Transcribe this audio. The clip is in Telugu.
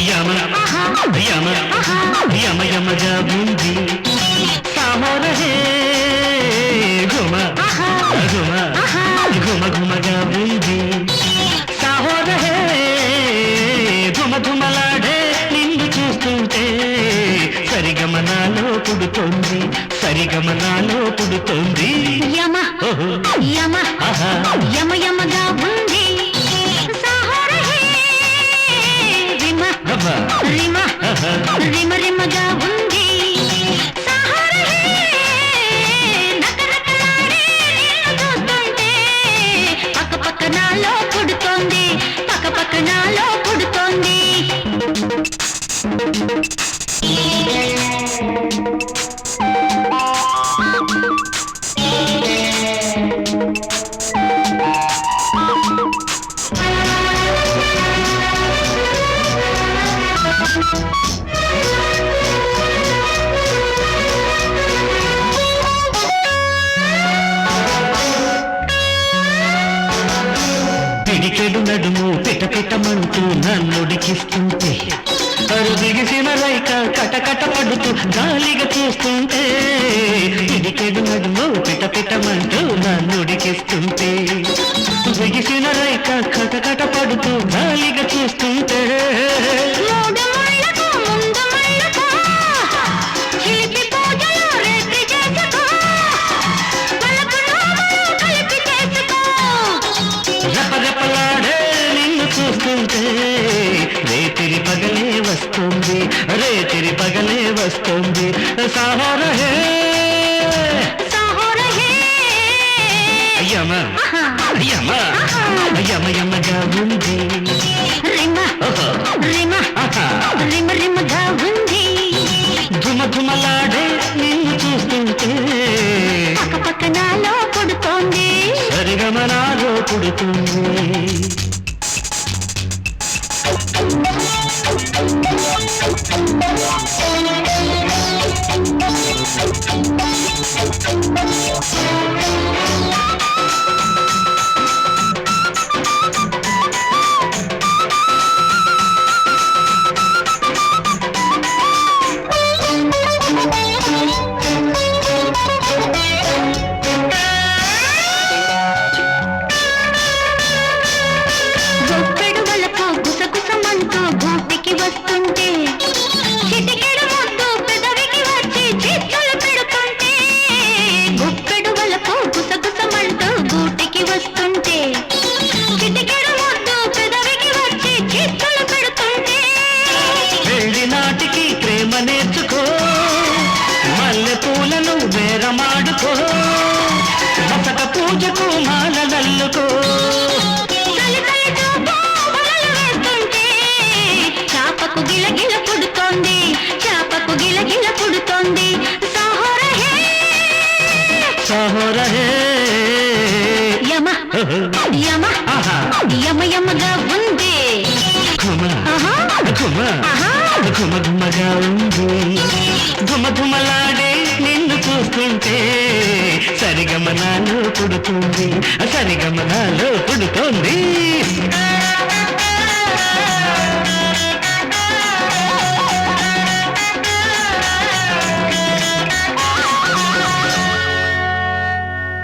యమ యమ యమ యమగా ఉంది సామోరహే గుమ గుమ గుమ గుమగా ఉంది సాహోరహే గుమ గుమలాడే నిన్ను చూస్తుంటే సరిగమనాలో పుడుతోంది సరిగమనాలో పుడుతోంది యమ యమ యమ యమగా ఉంది సాహోరహే రిమ రిమ రిమ రిమగా ఉంది సాహోరహే నకనకలాడే నిన్ను చూస్తుంటే పక్క పక్క నాలో పుడుతోంది పక్క పక్క నాలో పుడుతోంది పిడికెడు నడుము పిటపిటమంటూ నన్నుడికిస్తుంటే అరుదిగిసిన రైక కటకట పడుతూ గాలిగా చూస్తుంటే పిడికెడు నడుము పిటపిటమంటూ నన్నుడికిస్తుంటే దిగిసిన రైక కటకట పడుతూ గాలిగా చూస్తుంటే రెపరెపలాడే నిన్ను చూస్తుంటే రేతిరి పగలే వస్తుంది రేతిరి పగలే వస్తుంది సాహోరహే యమ యమ యమ యమగా ఉంది రిమ రిమ రిమ రిమగా ఉంది ధుమ ధుమలాడే నిన్ను చూస్తుంటే పక్క పక్క నాలో పుడుతోంది సరిగమనాలో పుడుతుంది గొప్పెడు వలపు గుసగుసమంటూ గూటికి వస్తుంటే చిటికెడు ముద్దు పెదవికి వచ్చి చిత్తులు పెడుతుంటే గొప్పెడు వలపు గుసగుసమంటూ గూటికి వస్తుంటే చిటికెడు ముద్దు పెదవికి వచ్చి చిత్తులు పెడుతుంటే పెళ్లి నాటికి ప్రేమ నేర్చుకో మల్లె పూలను వేరమాడుకో మసక పూజకు మాల నల్లుకో చాపకు గిలగిల పుడుతోంది చాపకు గిలగిల పుడుతోంది సాహోరహే సాహోరహే యమ యమ యమ యమగా ఉంది ఘుమ ఘుమ ఘుమ ఘుమగా ఉంది ఘుమ ఘుమలాడే నిన్ను చూస్తుంటే సరిగమనాలో పుడుతుంది సరిగమనాలో పుడుతోంది